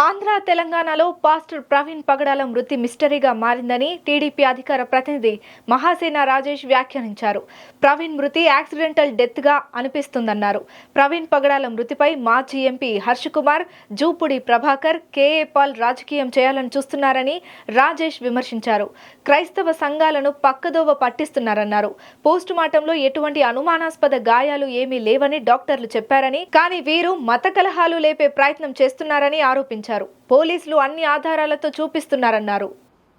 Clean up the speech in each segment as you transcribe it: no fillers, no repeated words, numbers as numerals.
ఆంధ్ర తెలంగాణలో పాస్టర్ ప్రవీణ్ పగడాల మృతి మిస్టరీగా మారిందని టీడీపీ అధికార ప్రతినిధి మహాసేన రాజేష్ వ్యాఖ్యానించారు. ప్రవీణ్ మృతి యాక్సిడెంటల్ డెత్ గా అనిపిస్తుందన్నారు. ప్రవీణ్ పగడాల మృతిపై మాజీ ఎంపీ హర్ష్ కుమార్, జూపుడి ప్రభాకర్, కేఏ పాల్ రాజకీయం చేయాలని చూస్తున్నారని రాజేష్ విమర్శించారు. క్రైస్తవ సంఘాలను పక్కదోవ పట్టిస్తున్నారన్నారు. పోస్టుమార్టంలో ఎటువంటి అనుమానాస్పద గాయాలు ఏమీ లేవని డాక్టర్లు చెప్పారని, కానీ వీరు మత కలహాలు లేపే ప్రయత్నం చేస్తున్నారని ఆరోపించారు. పోలీసులు అన్ని ఆధారాలతో చూపిస్తున్నారన్నారు.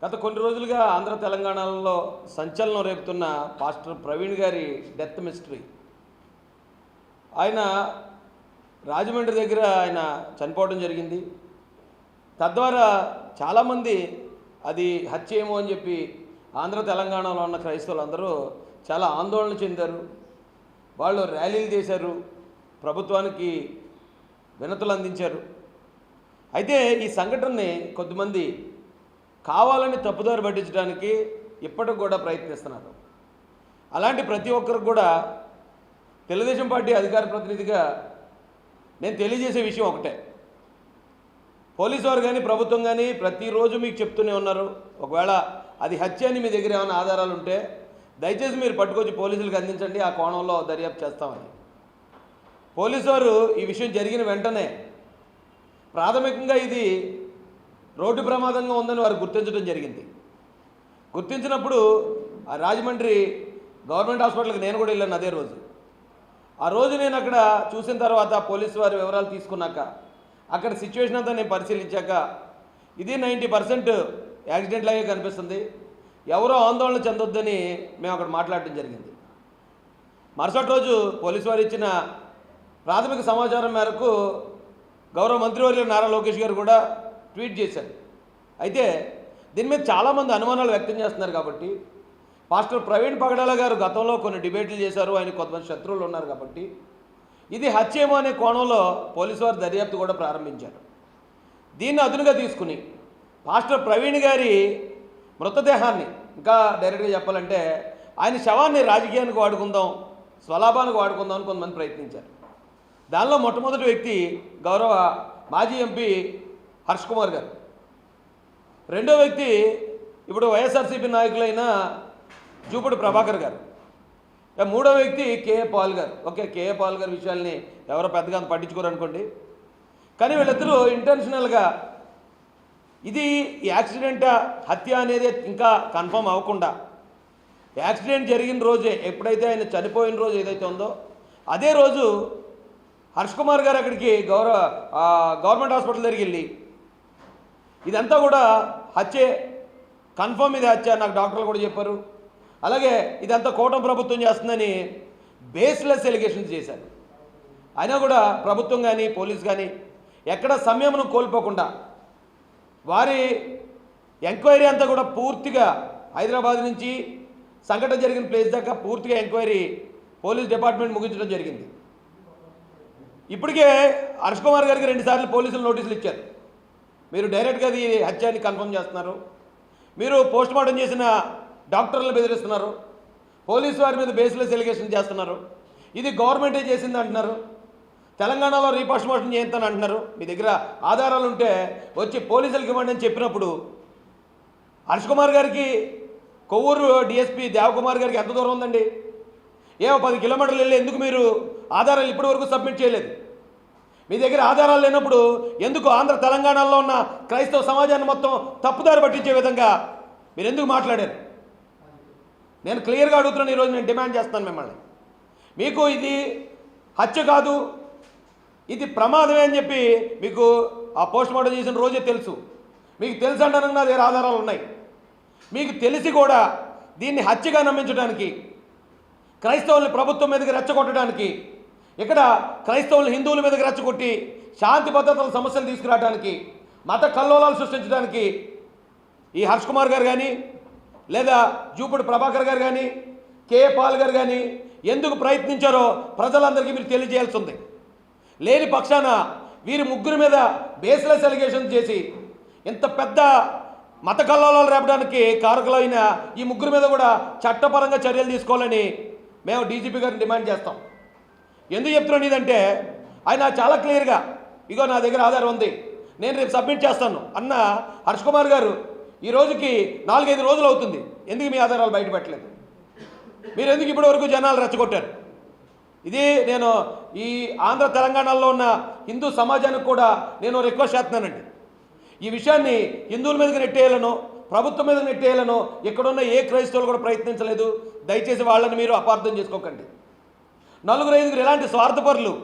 గత కొన్ని రోజులుగా ఆంధ్ర తెలంగాణలో సంచలనం రేపుతున్న పాస్టర్ ప్రవీణ్ గారి డెత్ మిస్టరీ. ఆయన రాజమండ్రి దగ్గర ఆయన చనిపోవడం జరిగింది. తద్వారా చాలామంది అది హత్య ఏమో అని చెప్పి ఆంధ్ర తెలంగాణలో ఉన్న క్రైస్తవులందరూ చాలా ఆందోళన చెందారు. వాళ్ళు ర్యాలీలు చేశారు, ప్రభుత్వానికి వినతులు అందించారు. అయితే ఈ సంఘటనని కొద్దిమంది కావాలని తప్పుదారి పట్టించడానికి ఇప్పటికి కూడా ప్రయత్నిస్తున్నారు. అలాంటి ప్రతి ఒక్కరికి కూడా తెలుగుదేశం పార్టీ అధికార ప్రతినిధిగా నేను తెలియజేసే విషయం ఒకటే. పోలీసు వారు కానీ ప్రభుత్వం కానీ ప్రతిరోజు మీకు చెప్తూనే ఉన్నారు, ఒకవేళ అది హత్య అని మీ దగ్గర ఏమైనా ఆధారాలు ఉంటే దయచేసి మీరు పట్టుకొచ్చి పోలీసులకు అందించండి, ఆ కోణంలో దర్యాప్తు చేస్తామని. పోలీసు వారు ఈ విషయం జరిగిన వెంటనే ప్రాథమికంగా ఇది రోడ్డు ప్రమాదంగా ఉందని వారు గుర్తించడం జరిగింది. గుర్తించినప్పుడు ఆ రాజమండ్రి గవర్నమెంట్ హాస్పిటల్కి నేను కూడా వెళ్ళాను అదే రోజు. ఆ రోజు నేను అక్కడ చూసిన తర్వాత పోలీసు వారి వివరాలు తీసుకున్నాక అక్కడ సిచ్యువేషన్ అంతా నేను పరిశీలించాక ఇది 90% యాక్సిడెంట్ లాగే కనిపిస్తుంది, ఎవరో ఆందోళన చెందొద్దని మేము అక్కడ మాట్లాడటం జరిగింది. మరుసటి రోజు పోలీసు వారు ఇచ్చిన ప్రాథమిక సమాచారం మేరకు గౌరవ మంత్రివర్యులు నారా లోకేష్ గారు కూడా ట్వీట్ చేశారు. అయితే దీని మీద చాలామంది అనుమానాలు వ్యక్తం చేస్తున్నారు. కాబట్టి పాస్టర్ ప్రవీణ్ పగడాల గారు గతంలో కొన్ని డిబేట్లు చేశారు, ఆయన కొంతమంది శత్రువులు ఉన్నారు. కాబట్టి ఇది హత్యేమో అనే కోణంలో పోలీసు వారు దర్యాప్తు కూడా ప్రారంభించారు. దీన్ని అదునుగా తీసుకుని పాస్టర్ ప్రవీణ్ గారి మృతదేహాన్ని, ఇంకా డైరెక్ట్గా చెప్పాలంటే ఆయన శవాన్ని రాజకీయానికి వాడుకుందాం, స్వలాభానికి వాడుకుందాం అని కొంతమంది ప్రయత్నించారు. దానిలో మొట్టమొదటి వ్యక్తి గౌరవ మాజీ ఎంపీ హర్ష్ కుమార్ గారు. రెండో వ్యక్తి ఇప్పుడు వైఎస్ఆర్సీపీ నాయకులైన జూపుడి ప్రభాకర్ గారు. మూడో వ్యక్తి కేఏ పాల్ గారు. ఓకే, కేఏ పాల్ గారి విషయాల్ని ఎవరో పెద్దగా పట్టించుకోరు అనుకోండి, కానీ వీళ్ళిద్దరూ ఇంటెన్షనల్గా ఇది యాక్సిడెంట్ హత్య అనేది ఇంకా కన్ఫర్మ్ అవ్వకుండా యాక్సిడెంట్ జరిగిన రోజే, ఎప్పుడైతే ఆయన చనిపోయిన రోజు ఏదైతే ఉందో అదే రోజు హర్ష్ కుమార్ గారు అక్కడికి గవర్నమెంట్ హాస్పిటల్ దగ్గరికి వెళ్ళి ఇదంతా కూడా హత్యే, కన్ఫర్మ్ ఇది హత్య, నాకు డాక్టర్లు కూడా చెప్పారు, అలాగే ఇదంతా కూటమి ప్రభుత్వం చేస్తుందని బేస్లెస్ ఎలిగేషన్స్ చేశారు. అయినా కూడా ప్రభుత్వం కానీ పోలీస్ కానీ ఎక్కడ సంయమనం కోల్పోకుండా వారి ఎంక్వైరీ అంతా కూడా పూర్తిగా హైదరాబాద్ నుంచి సంఘటన జరిగిన ప్లేస్ దాకా పూర్తిగా ఎంక్వైరీ పోలీస్ డిపార్ట్మెంట్ ముగించడం జరిగింది. ఇప్పటికే హర్ష్ కుమార్ గారికి 2 సార్లు పోలీసులు నోటీసులు ఇచ్చారు. మీరు డైరెక్ట్గా అది హత్యాన్ని కన్ఫర్మ్ చేస్తున్నారు, మీరు పోస్ట్మార్టం చేసిన డాక్టర్లను బెదిరిస్తున్నారు, పోలీసు వారి మీద బేస్లెస్ ఎలిగేషన్ చేస్తున్నారు, ఇది గవర్నమెంటే చేసింది అంటున్నారు, తెలంగాణలో రీపోస్ట్మార్టం చేస్తాను అంటున్నారు. మీ దగ్గర ఆధారాలు ఉంటే వచ్చి పోలీసులకు ఇవ్వండి అని చెప్పినప్పుడు హర్ష్ కుమార్ గారికి కొవ్వూరు డిఎస్పీ దేవకుమార్ గారికి ఎంత దూరం ఉందండి? 10 కిలోమీటర్లు వెళ్ళి ఎందుకు మీరు ఆధారాలు ఇప్పటి వరకు సబ్మిట్ చేయలేదు? మీ దగ్గర ఆధారాలు లేనప్పుడు ఎందుకు ఆంధ్ర తెలంగాణలో ఉన్న క్రైస్తవ సమాజాన్ని మొత్తం తప్పుదారి పట్టించే విధంగా మీరు ఎందుకు మాట్లాడారు? నేను క్లియర్గా అడుగుతున్నాను, ఈరోజు నేను డిమాండ్ చేస్తాను మిమ్మల్ని. మీకు ఇది హత్య కాదు, ఇది ప్రమాదమే అని చెప్పి మీకు ఆ పోస్ట్మార్టం చేసిన రోజే తెలుసు. మీకు తెలుసు అంటానికి నా దగ్గర ఆధారాలు ఉన్నాయి. మీకు తెలిసి కూడా దీన్ని హత్యగా నమ్మించడానికి, క్రైస్తవుల్ని ప్రభుత్వం మీదకి రెచ్చగొట్టడానికి, ఇక్కడ క్రైస్తవులు హిందువుల మీదకి రెచ్చగొట్టి శాంతి భద్రతల సమస్యలు తీసుకురావడానికి, మత కల్లోలాలు సృష్టించడానికి ఈ హర్ష్ కుమార్ గారు కానీ లేదా జూపుడి ప్రభాకర్ గారు కానీ కేఏ పాల్ గారు కానీ ఎందుకు ప్రయత్నించారో ప్రజలందరికీ మీరు తెలియజేయాల్సి ఉంది. లేని పక్షాన వీరి ముగ్గురు మీద బేస్లెస్ ఎలిగేషన్ చేసి ఇంత పెద్ద మత కల్లోలాలు రేపడానికి కారకులైన ఈ ముగ్గురు మీద కూడా చట్టపరంగా చర్యలు తీసుకోవాలని మేము డీజీపీ గారిని డిమాండ్ చేస్తాం. ఎందుకు చెప్తున్నాను ఇదంటే ఆయన చాలా క్లియర్గా, ఇగో నా దగ్గర ఆధారం ఉంది, నేను రేపు సబ్మిట్ చేస్తాను అన్న హర్ష్ కుమార్ గారు ఈ రోజుకి 4-5 రోజులు అవుతుంది. ఎందుకు మీ ఆధారాలు బయట పెట్టలేదు? మీరు ఎందుకు ఇప్పటి వరకు జనాలు రెచ్చగొట్టారు? ఇది నేను ఈ ఆంధ్ర తెలంగాణలో ఉన్న హిందూ సమాజానికి కూడా నేను రిక్వెస్ట్ చేస్తున్నానండి. ఈ విషయాన్ని హిందువుల మీదకి నెట్టేయాలనో ప్రభుత్వం మీద నెట్టేయాలనో ఇక్కడున్న ఏ క్రైస్తవులు కూడా ప్రయత్నించలేదు. దయచేసి వాళ్ళని మీరు అపార్థం చేసుకోకండి. 4-5 ఇలాంటి స్వార్థపరులు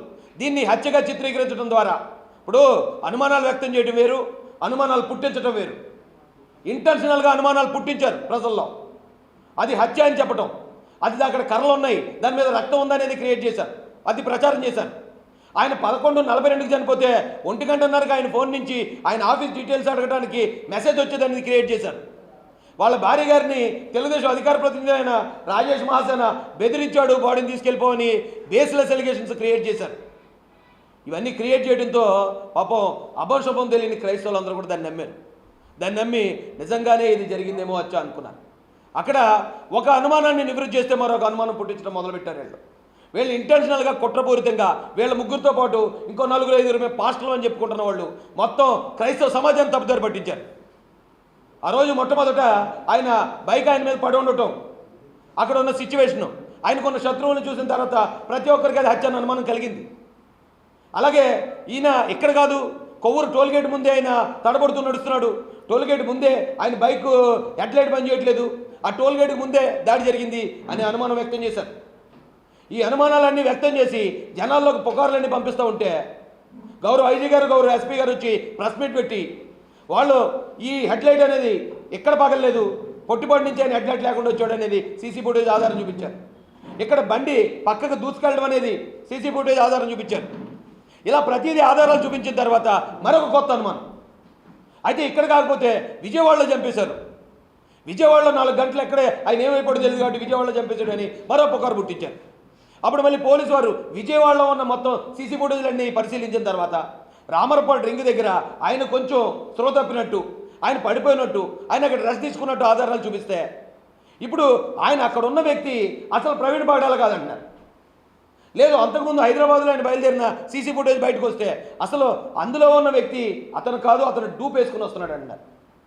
దీన్ని హత్యగా చిత్రీకరించడం ద్వారా ఇప్పుడు అనుమానాలు వ్యక్తం చేయడం వేరు, అనుమానాలు పుట్టించడం వేరు. ఇంటెన్షనల్గా అనుమానాలు పుట్టించారు ప్రజల్లో, అది హత్య అని చెప్పడం, అది అక్కడ కర్రలు ఉన్నాయి దాని మీద రక్తం ఉందనేది క్రియేట్ చేశారు, అది ప్రచారం చేశారు. ఆయన 11:42 చనిపోతే 1 గంటన్నరకు ఆయన ఫోన్ నుంచి ఆయన ఆఫీస్ డీటెయిల్స్ అడగడానికి మెసేజ్ వచ్చేదనేది క్రియేట్ చేశారు. వాళ్ళ భార్య గారిని తెలుగుదేశం అధికార ప్రతినిధి అయిన రాజేష్ మహాసేన బెదిరించాడు, బాడీని తీసుకెళ్ళిపోవని బేస్లెస్ ఎలిగేషన్స్ క్రియేట్ చేశారు. ఇవన్నీ క్రియేట్ చేయడంతో పాపం అభంశుభం తెలియని క్రైస్తవులందరూ కూడా దాన్ని నమ్మారు. దాన్ని నమ్మి నిజంగానే ఇది జరిగిందేమో వచ్చా అనుకున్నారు. అక్కడ ఒక అనుమానాన్ని నివృత్తి చేస్తే మరొక అనుమానం పుట్టించడం మొదలుపెట్టారు. వీళ్ళు ఇంటెన్షనల్గా కుట్రపూరితంగా వీళ్ళ ముగ్గురితో పాటు ఇంకో 4-5 పాస్టర్లు అని చెప్పుకుంటున్న వాళ్ళు మొత్తం క్రైస్తవ సమాజాన్ని తప్పుదారి పట్టించారు. ఆ రోజు మొట్టమొదట ఆయన బైక్ ఆయన మీద పడి ఉండటం, అక్కడ ఉన్న సిచ్యువేషను, ఆయనకున్న శత్రువులను చూసిన తర్వాత ప్రతి ఒక్కరికి అది హత్య అన్న అనుమానం కలిగింది. అలాగే ఈయన ఇక్కడ కాదు, కొవ్వూరు టోల్గేట్ ముందే ఆయన తడబడుతూ నడుస్తున్నాడు. టోల్గేట్ ముందే ఆయన బైక్ హెడ్లైట్ పని చేయట్లేదు, ఆ టోల్గేట్కి ముందే దాడి జరిగింది అనే అనుమానం వ్యక్తం చేశారు. ఈ అనుమానాలన్నీ వ్యక్తం చేసి జనాల్లోకి పుకార్లన్నీ పంపిస్తూ ఉంటే గౌరవ ఐజీ గారు, గౌరవ ఎస్పీ గారు వచ్చి ప్రెస్ మీట్ పెట్టి వాళ్ళు ఈ హెడ్లైట్ అనేది ఎక్కడ పగలలేదు, పొట్టిపాటి నుంచి ఆయన హెడ్లైట్ లేకుండా వచ్చాడు అనేది సీసీ ఫుటేజ్ ఆధారం చూపించారు. ఇక్కడ బండి పక్కకు దూసుకెళ్ళడం అనేది సీసీ ఫుటేజ్ ఆధారం చూపించారు. ఇలా ప్రతిదీ ఆధారాలు చూపించిన తర్వాత మరొక కొత్త అనుమానం. అయితే ఇక్కడ కాకపోతే విజయవాడలో చంపేశారు. విజయవాడలో 4 గంటలు ఎక్కడే ఆయన ఏమైపోయాడో తెలియదు కాబట్టి విజయవాడలో చంపేశాడు అని మరో పుకారు పుట్టించారు. అప్పుడు మళ్ళీ పోలీసు వారు విజయవాడలో ఉన్న మొత్తం సీసీ ఫుటేజ్లన్నీ పరిశీలించిన తర్వాత రామరపాడు రింగ్ దగ్గర ఆయన కొంచెం స్పృహ తప్పినట్టు, ఆయన పడిపోయినట్టు, ఆయన అక్కడ రెస్ట్ తీసుకున్నట్టు ఆధారాలు చూపిస్తే ఇప్పుడు ఆయన అక్కడ ఉన్న వ్యక్తి అసలు ప్రవీణ్ పగడాల కాదంటున్నారు. లేదు, అంతకుముందు హైదరాబాద్లో ఆయన బయలుదేరిన సీసీ ఫుటేజ్ బయటకు వస్తే అసలు అందులో ఉన్న వ్యక్తి అతను కాదు, అతను డూప్ వేసుకుని వస్తున్నాడు అంటున్నారు.